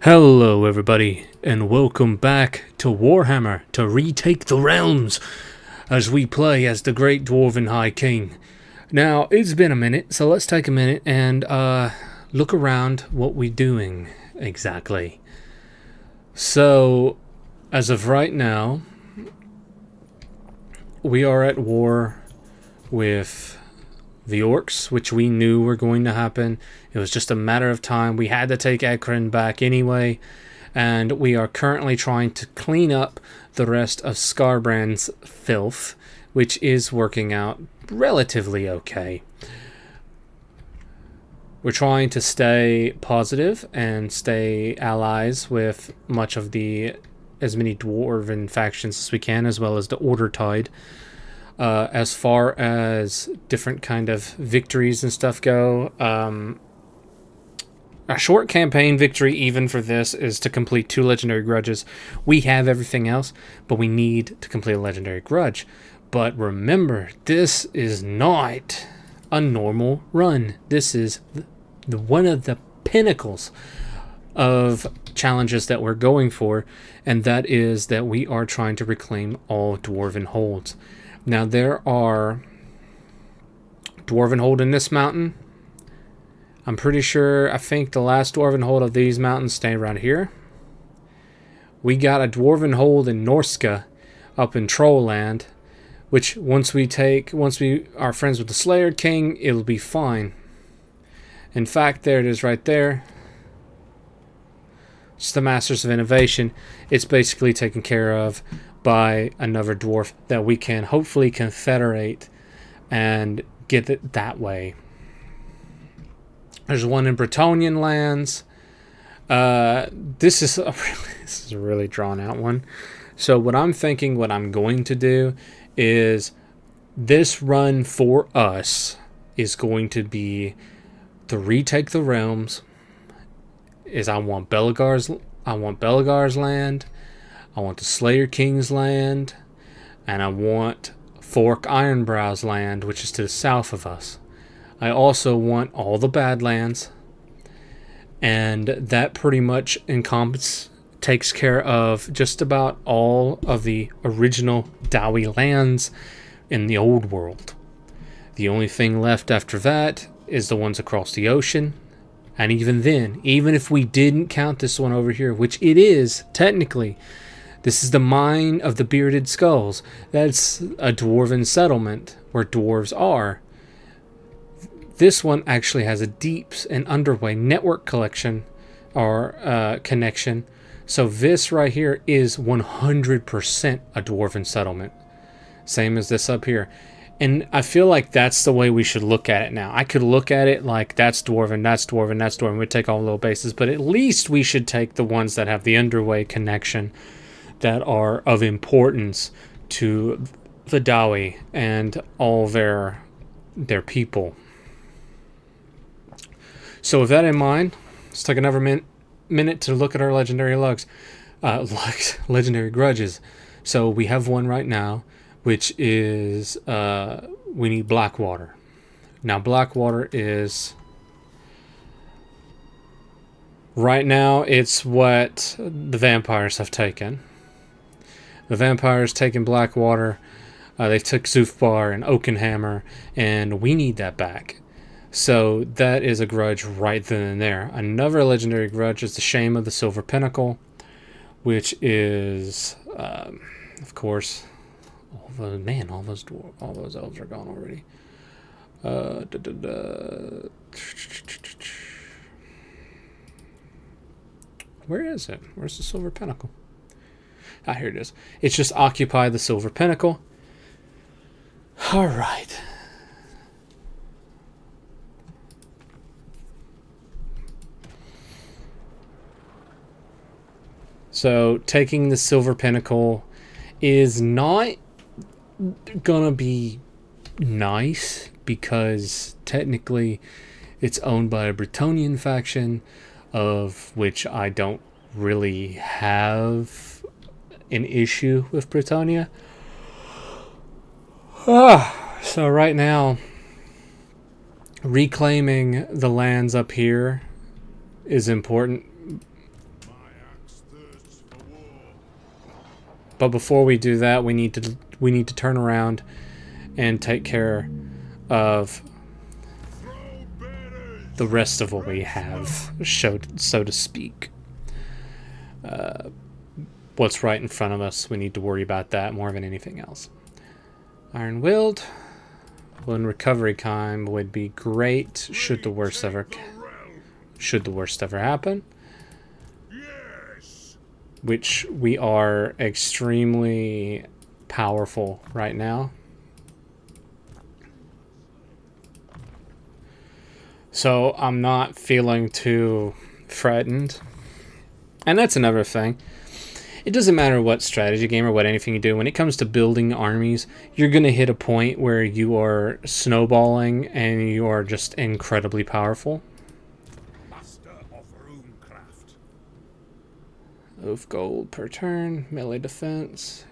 Hello everybody, and welcome back to Warhammer, to Retake the Realms, as we play as the Great Dwarven High King. Now, it's been a minute, so let's take a minute and look around what we're doing exactly. So, as of right now, we are at war with the orcs, which we knew were going to happen. It was just a matter of time. We had to take Ekron back anyway, and we are currently trying to clean up the rest of Scarbrand's filth, which is working out relatively okay. We're trying to stay positive and stay allies with as many dwarven factions as we can, as well as the Order Tide. As far as different kind of victories and stuff go, a short campaign victory even for this is to complete 2 legendary grudges. We have everything else, but we need to complete a legendary grudge. But remember, this is not a normal run. This is one of the pinnacles of challenges that we're going for, and that is that we are trying to reclaim all dwarven holds. Now, there are dwarven hold in this mountain. I'm pretty sure, I think the last dwarven hold of these mountains stay around here. We got a dwarven hold in Norska up in Trollland, which once we are friends with the Slayer King, it'll be fine. In fact, there it is right there. It's the Masters of Innovation. It's basically taken care of by another dwarf that we can hopefully confederate and get it that way. There's one in Bretonnian lands. This is a really drawn out one. So what I'm going to do is this run for us is going to be to retake the realms. I want Belagar's land. I want the Slayer King's land, and I want Fork Ironbrow's land, which is to the south of us. I also want all the Badlands, and that pretty much takes care of just about all of the original Dowie lands in the old world. The only thing left after that is the ones across the ocean, and even then, even if we didn't count this one over here, which it is technically, this is the Mine of the Bearded Skulls. That's a dwarven settlement where dwarves are. This one actually has a deeps and underway network connection. So this right here is 100% a dwarven settlement. Same as this up here. And I feel like that's the way we should look at it now. I could look at it like that's dwarven, that's dwarven, that's dwarven. We'd take all the little bases, but at least we should take the ones that have the underway connection, that are of importance to the Dowie and all their people. So with that in mind, let's take another minute to look at our legendary legendary grudges. So we have one right now, which is we need Blackwater. Now Blackwater is right now it's what the vampires have taken. The vampires taken Blackwater. They took Zufbar and Oakenhammer, and we need that back. So that is a grudge right then and there. Another legendary grudge is the Shame of the Silver Pinnacle, which is, of course, all those elves are gone already. Where is it? Where's the Silver Pinnacle? Ah, here it is. It's just occupy the Silver Pinnacle. All right. So taking the Silver Pinnacle is not gonna be nice because technically it's owned by a Bretonnian faction, of which I don't really have an issue with Bretonnia. So right now, reclaiming the lands up here is important But before we do that, we need to turn around and take care of the rest of what we have, so to speak. What's right in front of us, we need to worry about that more than anything else. Iron Willed. When recovery time would be great should the worst ever happen. Which we are extremely powerful right now. So I'm not feeling too frightened. And that's another thing. It doesn't matter what strategy game or what anything you do. When it comes to building armies, you're going to hit a point where you are snowballing and you are just incredibly powerful. Of gold per turn, melee defense.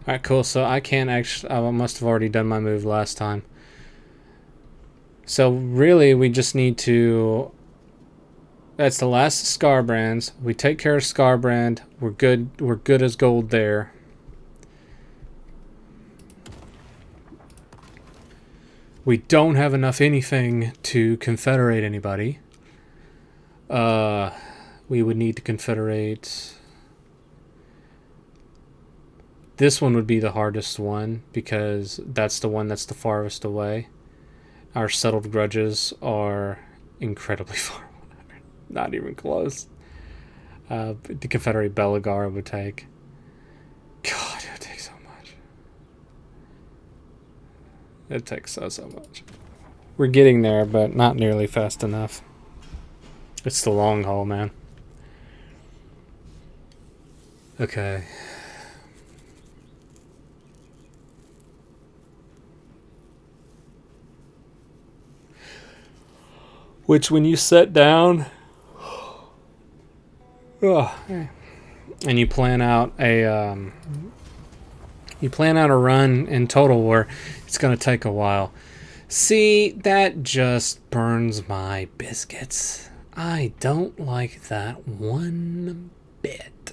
Alright, cool. So I can't actually... I must have already done my move last time. So really, we just need to... That's the last Scarbrands. We take care of Scarbrand. We're good. We're good as gold there. We don't have enough anything to confederate anybody. We would need to confederate... This one would be the hardest one because that's the one that's the farthest away. Our settled grudges are incredibly far away. Not even close. The Confederate Belagar would take. God, it would take so much. It takes so much. We're getting there, but not nearly fast enough. It's the long haul, man. Okay. Which, when you sit down, and you plan out a run in Total War, it's gonna take a while. See, that just burns my biscuits. I don't like that one bit.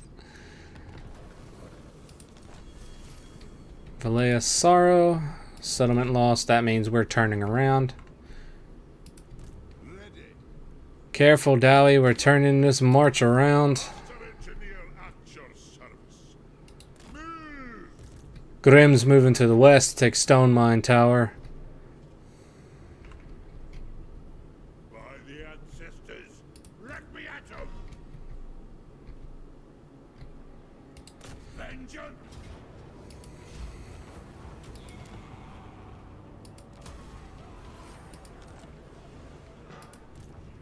Valea Sorrow, settlement lost. That means we're turning around. Careful, Dowie, we're turning this march around. Grimm's moving to the west, take Stone Mine Tower. By the ancestors, let me at them. Vengeance.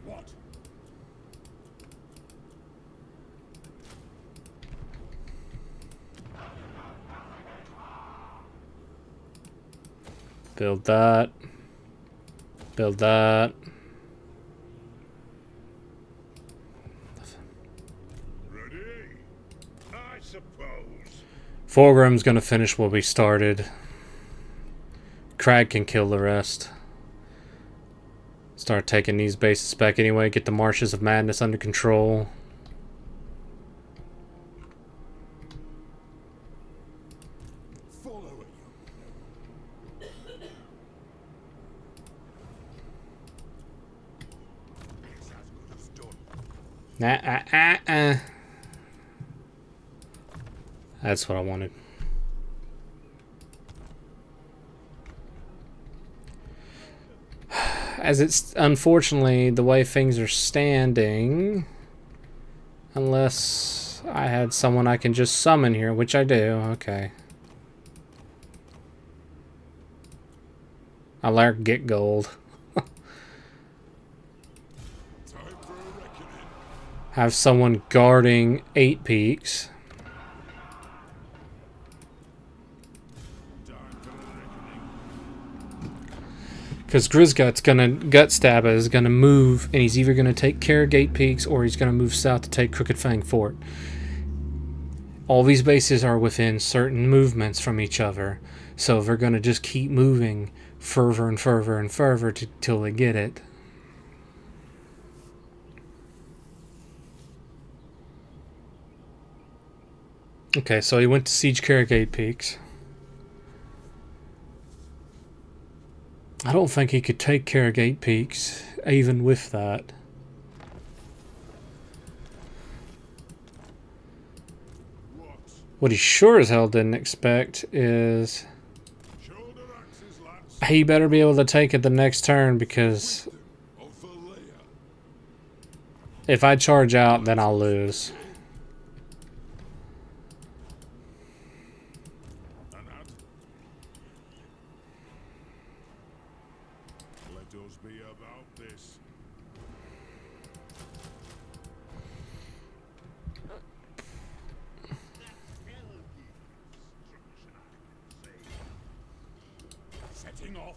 What? Build that. Build that. Ready? I suppose. Forgrim's gonna finish what we started. Crag can kill the rest. Start taking these bases back anyway. Get the Marshes of Madness under control. Follow it. It's as good as done. That's what I wanted. As it's unfortunately the way things are standing, unless I had someone I can just summon here, which I do. Okay. I like get gold. Have someone guarding 8 peaks. Because Gutstabba is gonna move, and he's either gonna take care of Gate Peaks or he's gonna move south to take Crooked Fang Fort. All these bases are within certain movements from each other, so they're going to just keep moving further and further and further till they get it. Okay, so he went to siege Carrigate Peaks. I don't think he could take Carrigate Peaks, even with that. What he sure as hell didn't expect is he better be able to take it the next turn, because if I charge out, then I'll lose. Setting off.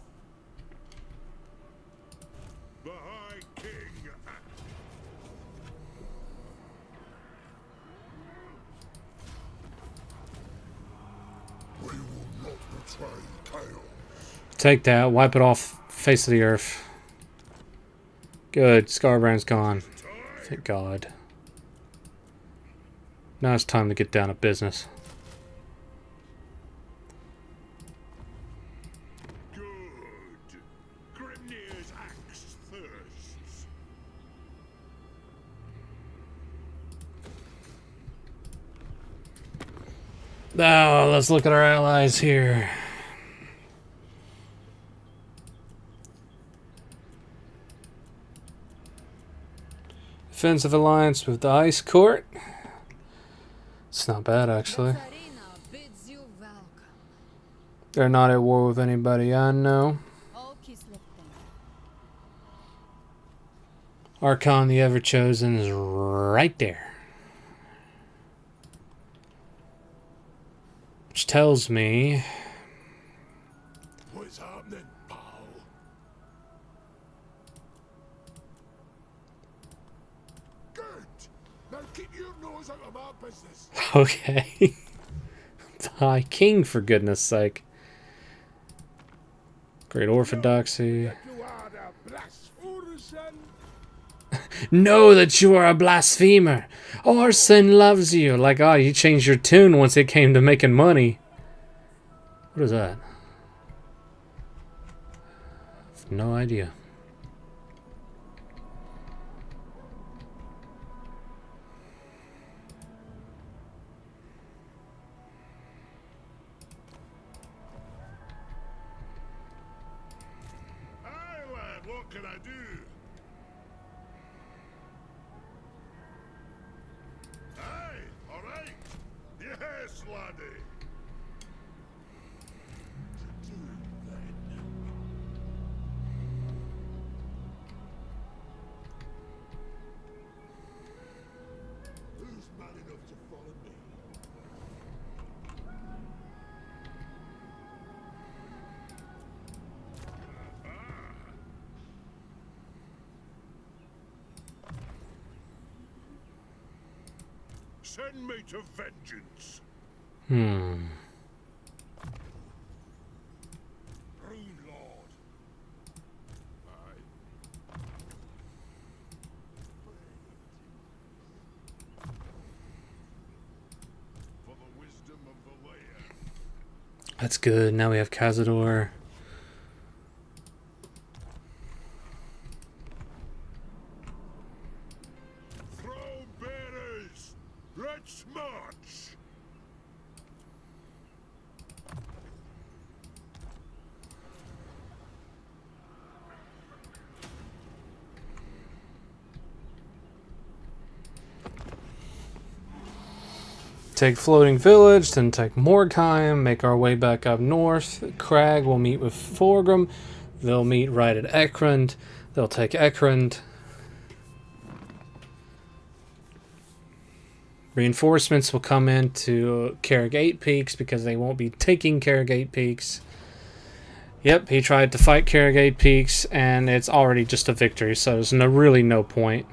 The High King. We will not betray chaos. Take that, wipe it off face of the earth. Good, Scarbrand's gone. Thank God. Now it's time to get down to business. Now, let's look at our allies here. Defensive alliance with the Ice Court. It's not bad, actually. They're not at war with anybody I know. Archon the Ever-Chosen is right there. Which tells me... What's happening, pal? Good! Now keep your nose out of my business. Okay. The High King, for goodness sake. Great Orthodoxy. Know that you are a blasphemer. Orson loves you. Like, oh, you changed your tune once it came to making money. What is that? I have no idea. Hey, lad, what can I do? Hey, all right. Yes, laddie. To do then. Who's man enough to follow me? Send me to vengeance. Hmm. Rune Lord. Aye. For the wisdom of the layer. That's good. Now we have Cazador. Throw bearers. Let's march. Take Floating Village, then take Morgheim, make our way back up north. Crag will meet with Forgrim. They'll meet right at Ekrund. They'll take Ekrund. Reinforcements will come into Carrigate Peaks because they won't be taking Carrigate Peaks. Yep, he tried to fight Carrigate Peaks, and it's already just a victory, so there's really no point.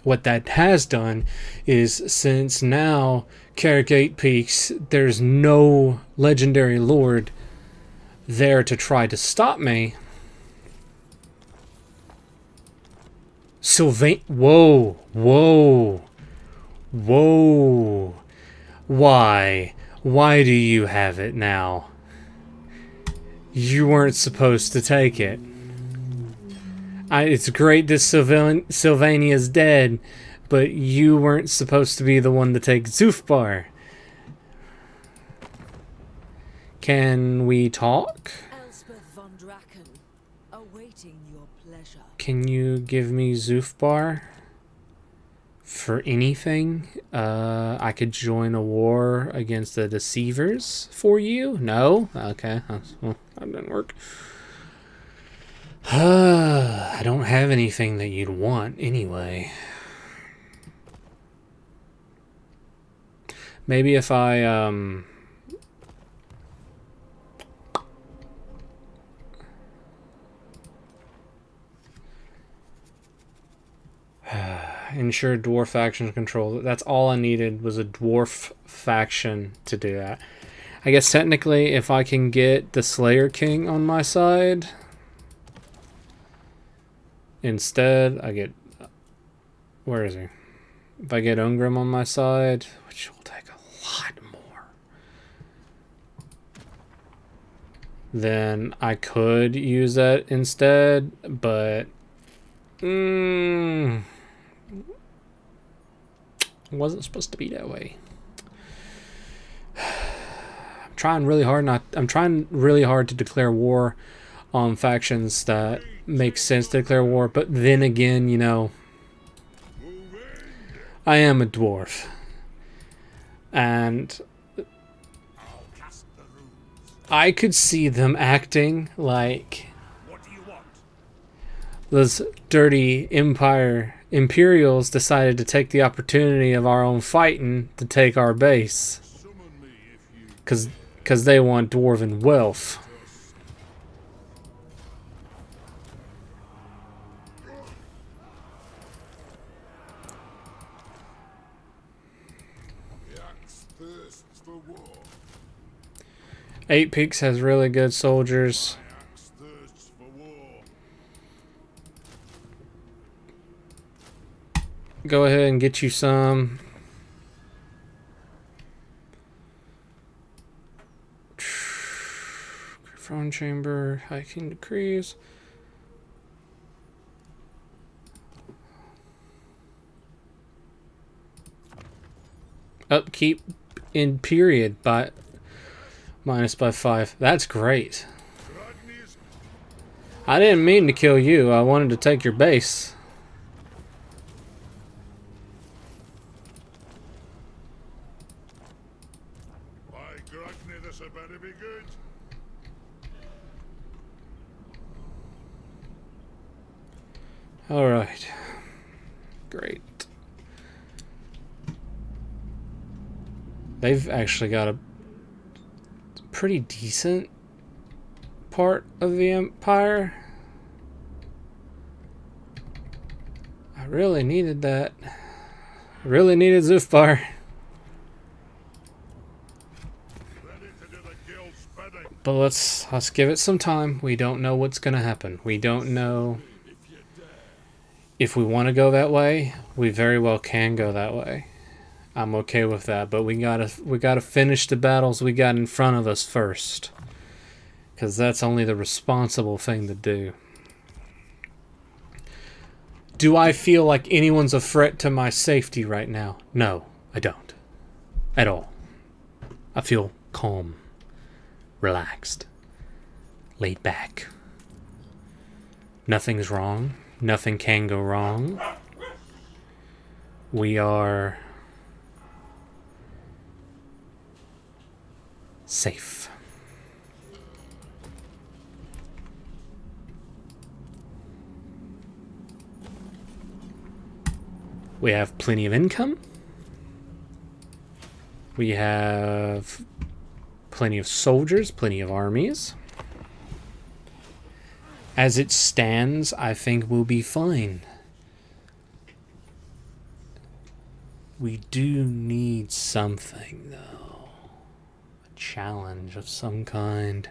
What that has done is, since now Carrick 8 Peaks, there's no legendary lord there to try to stop me. Whoa, whoa, whoa. Why? Why do you have it now? You weren't supposed to take it. It's great that Sylvania's dead, but you weren't supposed to be the one to take Zufbar. Can we talk? Elspeth von Draken, awaiting your pleasure. Can you give me Zufbar? For anything? I could join a war against the Deceivers for you? No? Okay. Well, that didn't work. I don't have anything that you'd want anyway. Maybe if I, ensure dwarf faction control. That's all I needed, was a dwarf faction to do that. I guess technically if I can get the Slayer King on my side, instead I get, where is he? If I get Ungrim on my side, which will take a lot more, then I could use that instead, but it wasn't supposed to be that way. I'm trying really hard to declare war on factions that make sense to declare war, but then again, you know, I am a dwarf, and I could see them acting like those dirty Imperials decided to take the opportunity of our own fighting to take our base, because they want dwarven wealth. Eight Peaks has really good soldiers. Go ahead and get you some. Throne chamber, hiking decrees. Upkeep in period by minus by 5. That's great. I didn't mean to kill you. I wanted to take your base. This had better be good. All right. Great. They've actually got a pretty decent part of the Empire. I really needed that. I really needed Zufbar. But let's give it some time. We don't know what's gonna happen. We don't know if we want to go that way. We very well can go that way. I'm okay with that, but we gotta finish the battles we got in front of us first, because that's only the responsible thing to do. Do I feel like anyone's a threat to my safety right now? No, I don't. At all. I feel calm, relaxed, laid back. Nothing's wrong. Nothing can go wrong. We are safe. We have plenty of income. We have plenty of soldiers, plenty of armies. As it stands, I think we'll be fine. We do need something, though. A challenge of some kind.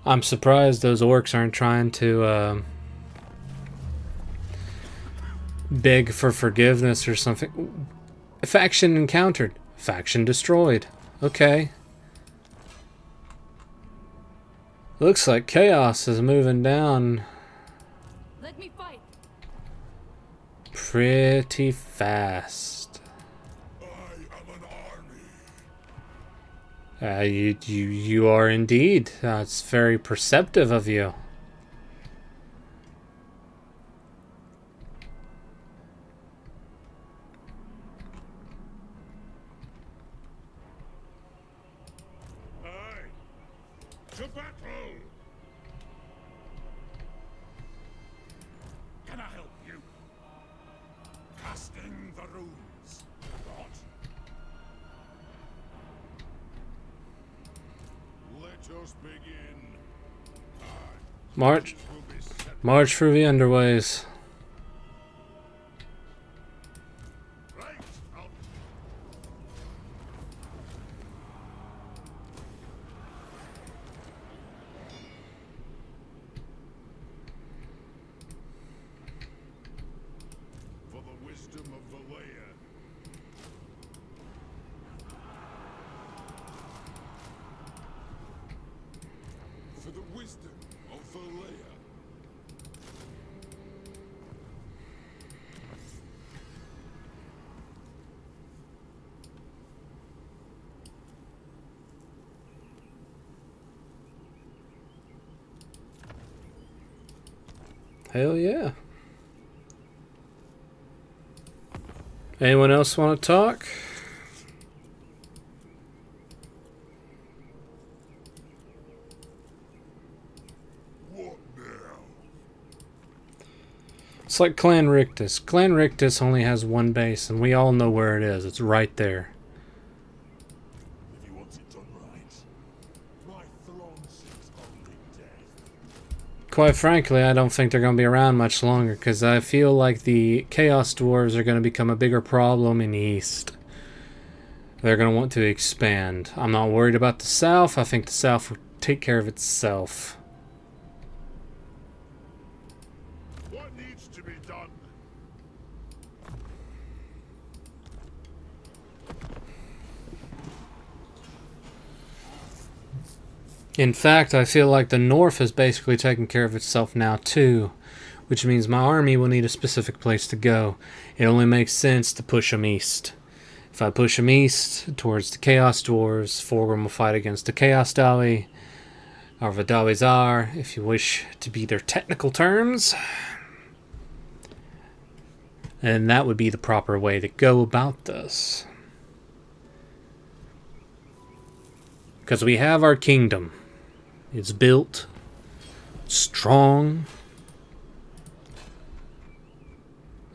I'm surprised those orcs aren't trying to beg for forgiveness or something. Faction encountered. Faction destroyed. Okay. Looks like chaos is moving down Let me fight. pretty fast. I am an army. You are indeed. It's very perceptive of you. Aye. To battle. Can I help you? Casting the runes. What? Let us begin. March, Will be set march through the underways. right out. For the wisdom of Valea. For the wisdom of Valea. Hell yeah. Anyone else want to talk? What now? It's like Clan Rictus. Clan Rictus only has one base, and we all know where it is. It's right there. If you want it done right, my throne seeks only death. Quite frankly, I don't think they're going to be around much longer, because I feel like the Chaos Dwarves are going to become a bigger problem in the East. They're going to want to expand. I'm not worried about the South. I think the South will take care of itself. What needs to be done? In fact, I feel like the North is basically taking care of itself now too, which means my army will need a specific place to go. It only makes sense to push them east. If I push them east towards the Chaos Dwarves, Forgrim will fight against the Chaos Dawi, or the Dawizar, if you wish to be their technical terms. And that would be the proper way to go about this. Because we have our kingdom. It's built, strong,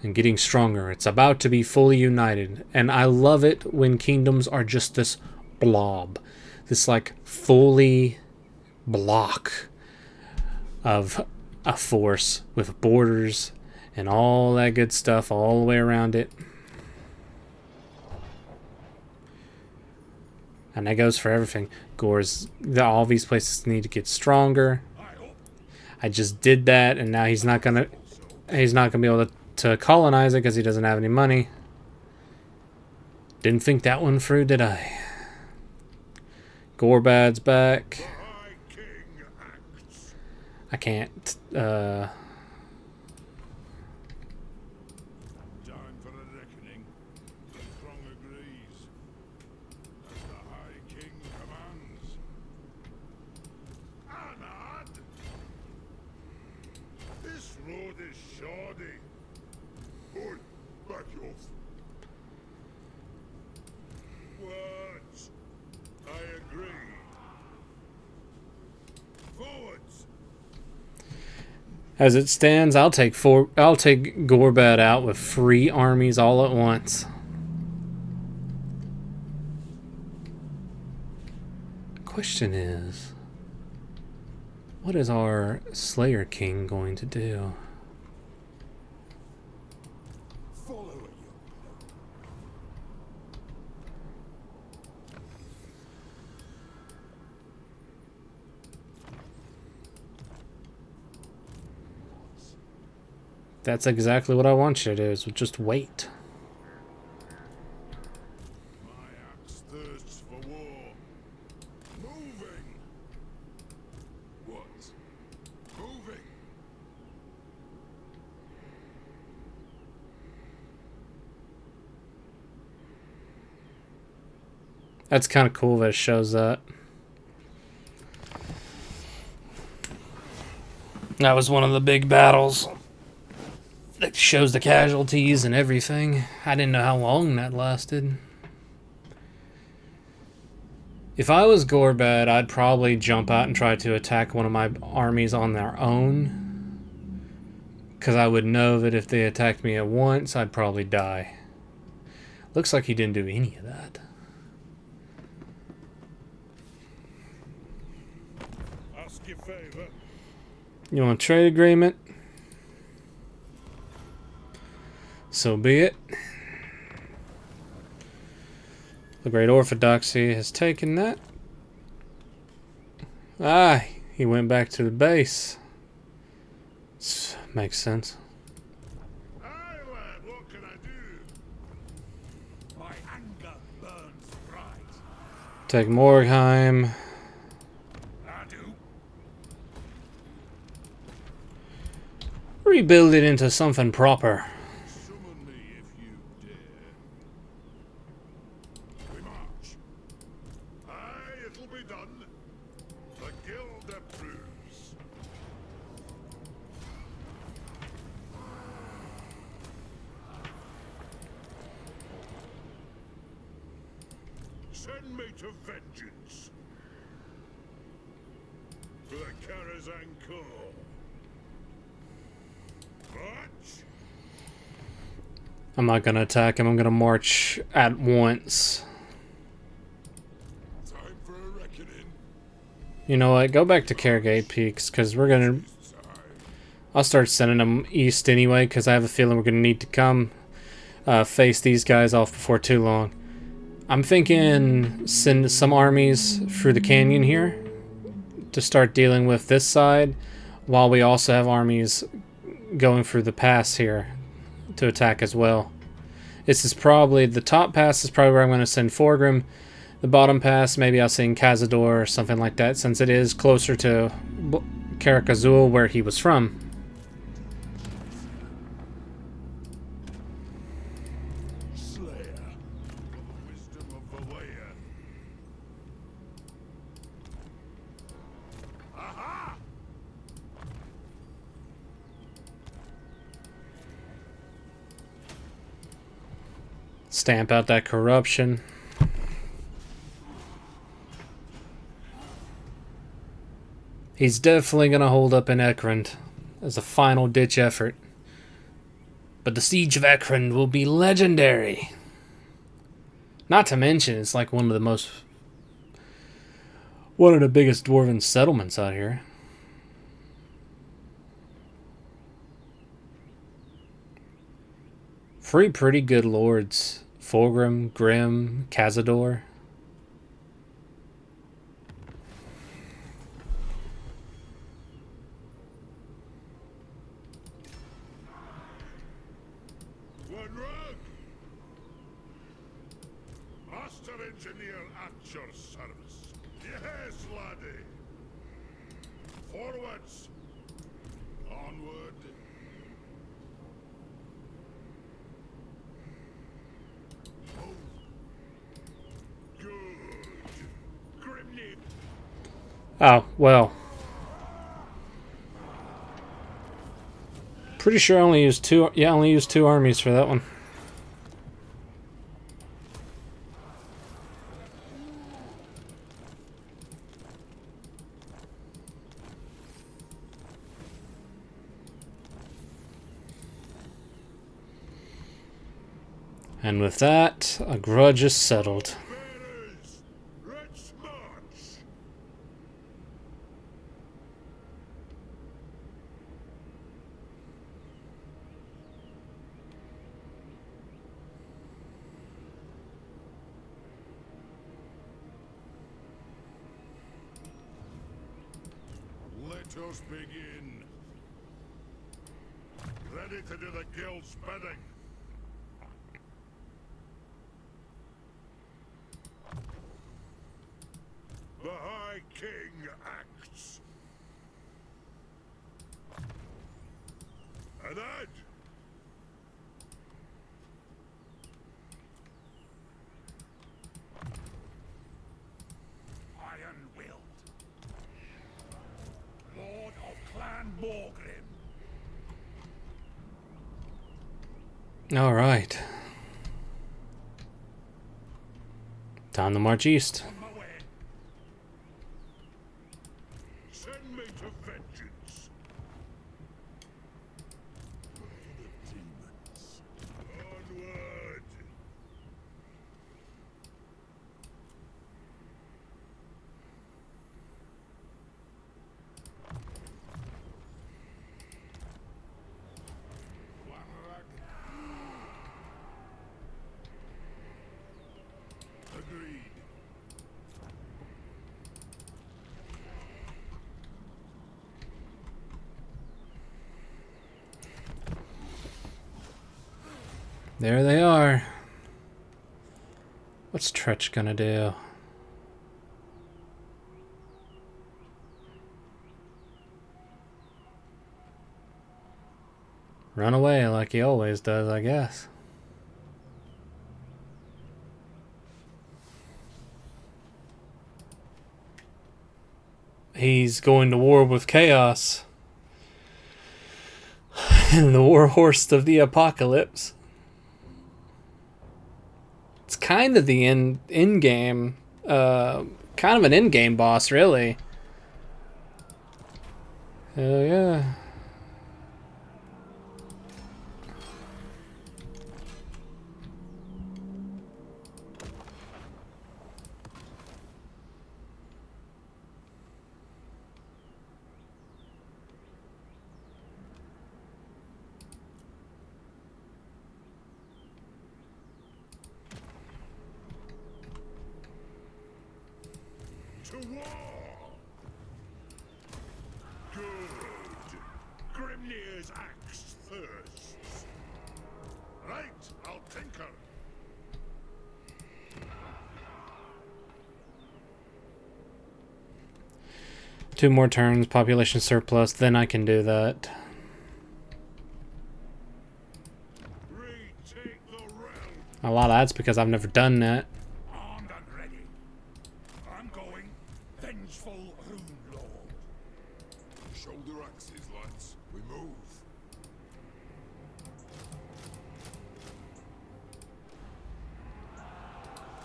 and getting stronger. It's about to be fully united. And I love it when kingdoms are just this blob. This like fully block of a force with borders and all that good stuff all the way around it. And that goes for everything. Gore's, all these places need to get stronger. I just did that, and now he's not gonna be able to colonize it because he doesn't have any money. Didn't think that one through, did I? Gorbad's back. High King acts. I can't. Time for a reckoning. The throng agrees. As the High King commands. Anad! This road is shoddy. Oi, back off. What? I agree. Forwards! As it stands, I'll take Gorbad out with 3 armies all at once. question is, what is our Slayer King going to do? Follow it. That's exactly what I want you to do, is just wait. My axe thirsts for war. Moving. What? Moving. That's kind of cool that it shows that. That was one of the big battles. That shows the casualties and everything. I didn't know how long that lasted. If I was Gorbad, I'd probably jump out and try to attack one of my armies on their own. Because I would know that if they attacked me at once, I'd probably die. Looks like he didn't do any of that. Ask your favor. You want a trade agreement? So be it. The Great Orthodoxy has taken that. He went back to the base. Makes sense. Aye, lad, what can I do? My anger burns bright. Take Morgheim. I do. Rebuild it into something proper. Summon me if you dare. We march. Aye, it'll be done. The guild approves. Send me to vengeance. To the Karazhan Corps. March. I'm not going to attack him. I'm going to march at once. Time for a reckoning. You know what? Go back to Caregate Peaks, because we're going to... I'll start sending them east anyway, because I have a feeling we're going to need to come face these guys off before too long. I'm thinking send some armies through the canyon here to start dealing with this side, while we also have armies going through the pass here to attack as well. This is probably, the top pass is probably where I'm going to send Forgrim. The bottom pass, maybe I'll send Cazador or something like that, since it is closer to Karak Azul, where he was from. Slayer, for the wisdom of the layer. Aha! Stamp out that corruption. He's definitely going to hold up in Ekrond as a final ditch effort. But the Siege of Ekrond will be legendary. Not to mention, it's like one of the biggest dwarven settlements out here. Three pretty good lords. Fulgrim, Grim, Cazador. One rug! Master engineer at your service. Yes, laddie. Forwards. Onward. Oh. Good. Grimnip. Oh, well. Pretty sure I only used two. Yeah, I only used two armies for that one. And with that, a grudge is settled. Bearers, let's march. Let us begin. Ready to do the guild's bidding. The High King acts. And Ed! Iron-willed. Lord of Clan Morgrim. All right. Time to march east. On my way. Send me to vengeance. Reign of demons. Onward. Agreed. There they are. What's Tretch gonna do? Run away like he always does, I guess. He's going to war with Chaos. The Warhorse of the Apocalypse. It's kind of the end game. Kind of an end game boss, really. Hell yeah. To war! Good. Grimnir's axe thirsts. Right, I'll tinker. Two more turns, population surplus, then I can do that. Retake the realm. A lot of that's because I've never done that. Armed and ready. I'm going. Vengeful Rune Lord. Shoulder axes, lads. We move.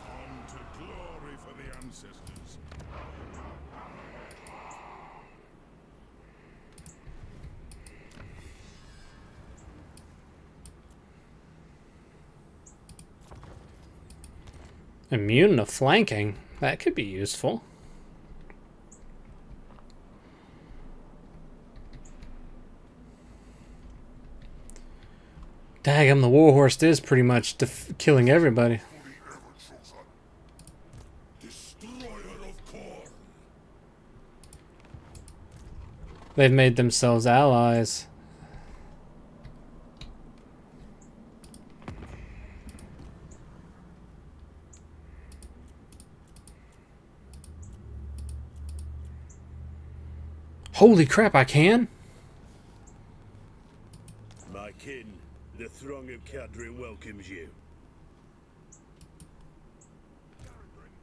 On to glory for the ancestors. Immune to flanking. That could be useful. Daggum, the Warhorse is pretty much killing everybody. Destroyer of corn. They've made themselves allies. Holy crap, I can? My kin, the throng of Cadre welcomes you.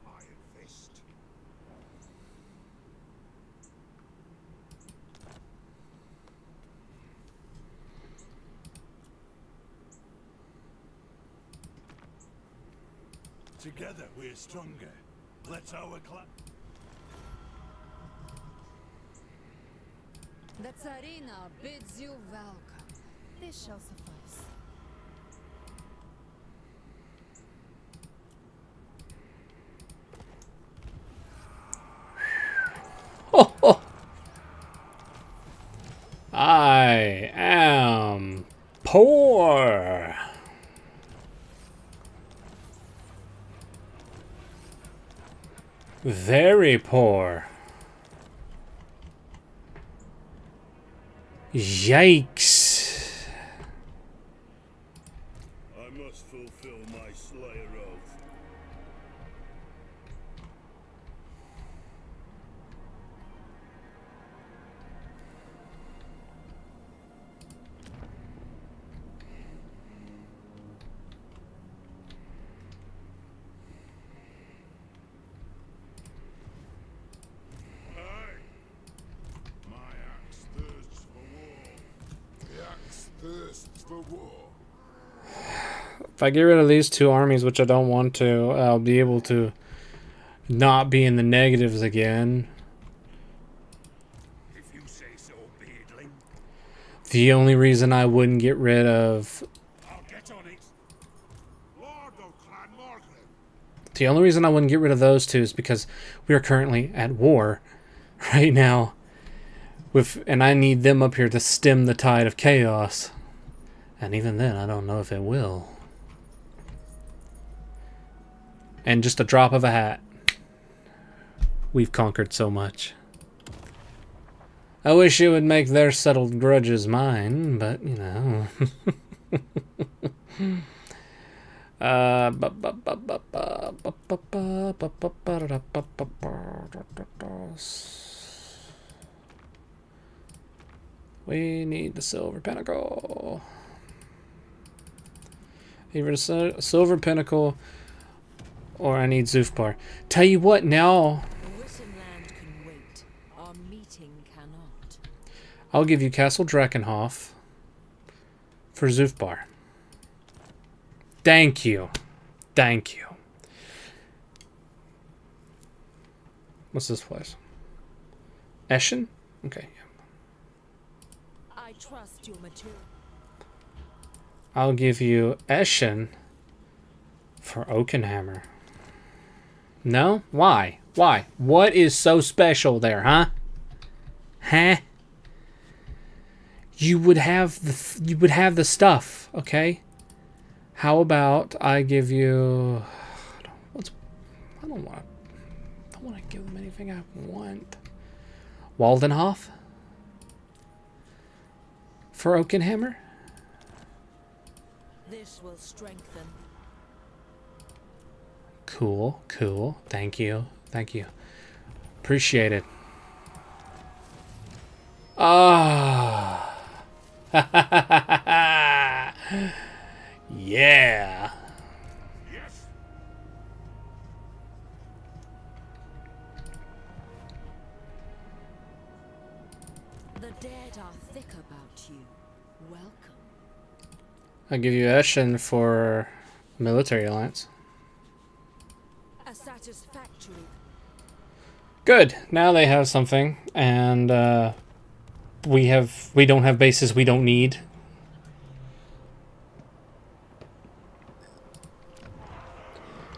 Iron Fist. Together we're stronger. Let's our clan. The Tsarina bids you welcome. This shall suffice. Oh, oh. I am poor. Very poor. Yikes. I must fulfill my Slayer oath. My axe thirsts for war. The axe thirsts for war. If I get rid of these 2 armies, which I don't want to, I'll be able to not be in the negatives again. If you say so, beardling. The only reason I wouldn't get rid of... I'll get on it. Lord of Clan Margaret. The only reason I wouldn't get rid of those 2 is because we are currently at war right now. And I need them up here to stem the tide of chaos. And even then, I don't know if it will. And just a drop of a hat, we've conquered so much. I wish it would make their settled grudges mine, but, you know. We need the silver pinnacle. Either the silver pinnacle, or I need Zufbar. Tell you what, now The written land can wait. Our meeting cannot. I'll give you Castle Drakenhof for Zufbar. Thank you. Thank you. What's this place? Eschen? Okay. I trust your material. I'll give you Eschen for Oakenhammer. No? Why? Why? What is so special there, huh? Huh? You would have the stuff, okay? How about I give you... I don't want to give them anything I want. Waldenhof for Oakenhammer? This will strengthen. Cool, cool. Thank you. Thank you. Appreciate it. Ah. Yeah. Yes. The dead are thick about you. Welcome. I'll give you Eschen for Military Alliance. A satisfactory. Good. Now they have something, and we don't have bases we don't need.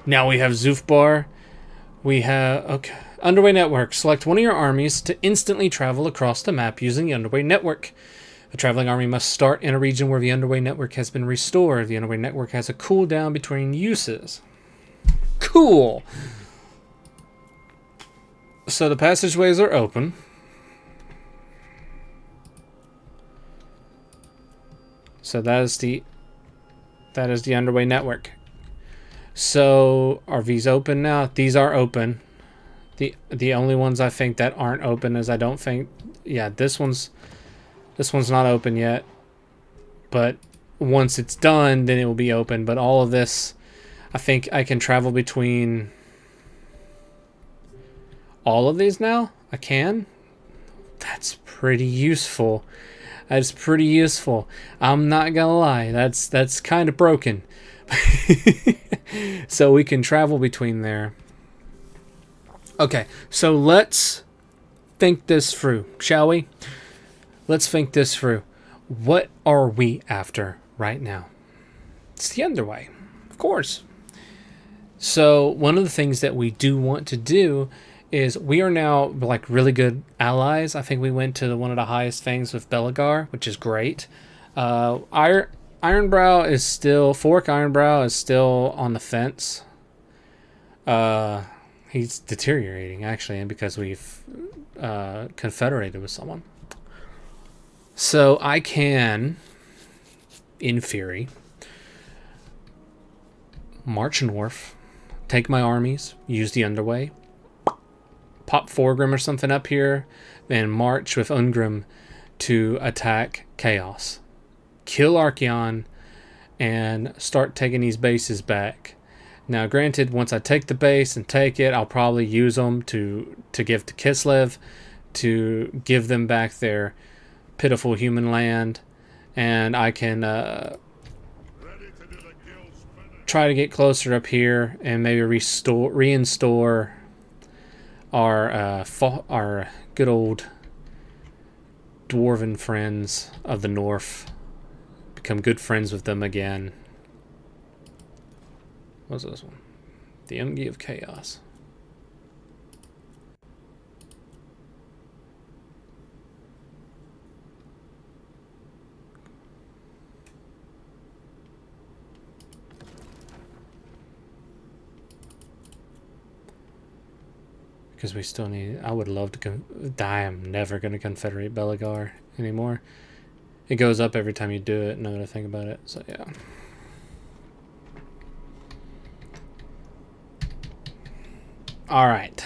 Now we have Zufbar. We have okay. Underway network. Select one of your armies to instantly travel across the map using the Underway network. The traveling army must start in a region where the Underway network has been restored. The Underway network has a cooldown between uses. Cool. So the passageways are open. So that is the Underway network. So are these open now? These are open. The only ones I think that aren't open is I don't think, yeah, this one's not open yet. But once it's done, then it will be open. But all of this, I think I can travel between all of these now. I can. That's pretty useful. That's pretty useful. I'm not gonna lie. That's kind of broken. So we can travel between there. Okay, so let's think this through, shall we? Let's think this through. What are we after right now? It's the Underway, of course. So one of the things that we do want to do is we are now like really good allies. I think we went to one of the highest things with Belagar, which is great. Ironbrow is still... Fork Ironbrow is still on the fence. He's deteriorating, actually, and because we've confederated with someone. So I can, in theory, march north, take my armies, use the underway, pop Thorgrim or something up here, then march with Ungrim to attack Chaos, kill Archeon, and start taking these bases back. Now, granted, once I take the base and take it, I'll probably use them to give to Kislev, to give them back their pitiful human land, and I can try to get closer up here and maybe reinstore our good old dwarven friends of the north. Become good friends with them again. What's this one? The Ungi of Chaos. Because we still need... I would love to... I am never going to confederate Belagar anymore. It goes up every time you do it, now that I think about it. So, yeah. Alright.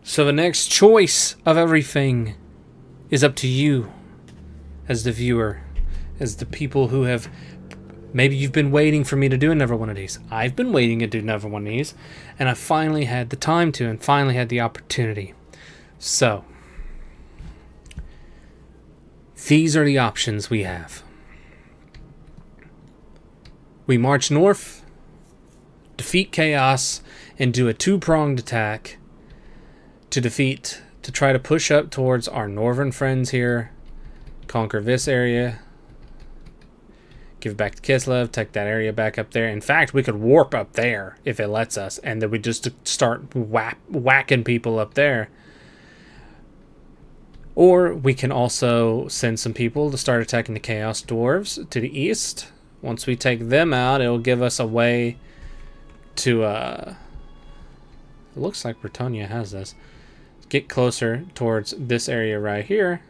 So the next choice of everything is up to you as the viewer, as the people who have... Maybe you've been waiting for me to do another one of these. I've been waiting to do another one of these, and I finally had the time to, and finally had the opportunity. So, these are the options we have. We march north, defeat Chaos, and do a two-pronged attack to try to push up towards our northern friends here, conquer this area, give it back to Kislev, take that area back up there. In fact, we could warp up there if it lets us, and then we just start whacking people up there. Or we can also send some people to start attacking the Chaos Dwarves to the east. Once we take them out, it'll give us a way to, it looks like Britannia has this, get closer towards this area right here.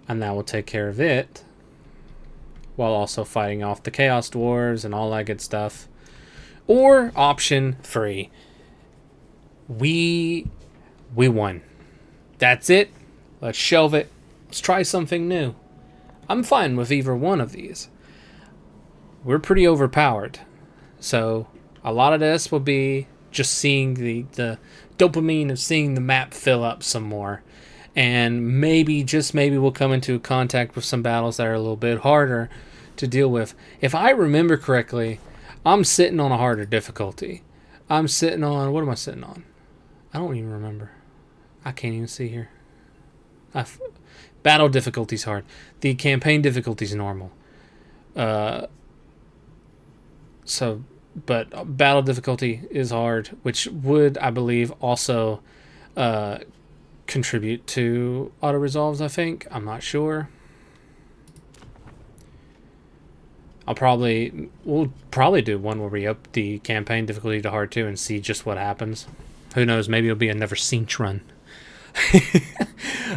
And that will take care of it, while also fighting off the Chaos Dwarves and all that good stuff. Or option 3, we won. That's it. Let's shelve it. Let's try something new. I'm fine with either one of these. We're pretty overpowered. So a lot of this will be just seeing the dopamine of seeing the map fill up some more. And maybe, just maybe, we'll come into contact with some battles that are a little bit harder to deal with. If I remember correctly, I'm sitting on a harder difficulty. I'm sitting on... What am I sitting on? I don't even remember. I can't even see here. Battle difficulty's hard. The campaign difficulty's normal. But battle difficulty is hard, which would, I believe, also... contribute to auto resolves, I think. I'm not sure. We'll probably do one where we up the campaign difficulty to hard 2 and see just what happens. Who knows, maybe it'll be another Siege run.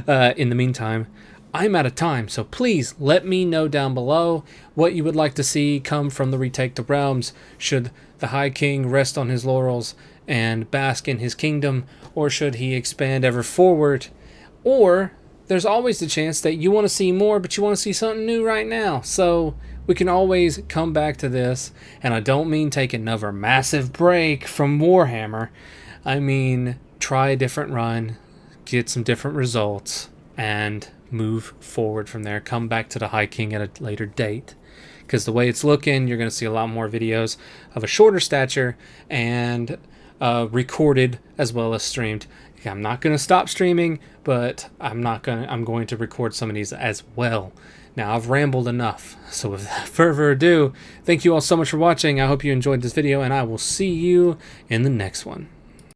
In the meantime, I'm out of time, so please let me know down below what you would like to see come from the Retake the Realms. Should the High King rest on his laurels and bask in his kingdom, or should he expand ever forward? Or there's always the chance that you want to see more, but you want to see something new right now. So we can always come back to this, and I don't mean take another massive break from Warhammer. I mean try a different run, get some different results, and move forward from there. Come back to the High King at a later date. Because the way it's looking, you're going to see a lot more videos of a shorter stature and recorded as well as streamed. I'm not going to stop streaming, but I'm going to record some of these as well. Now, I've rambled enough, so without further ado, thank you all so much for watching. I hope you enjoyed this video, and I will see you in the next one.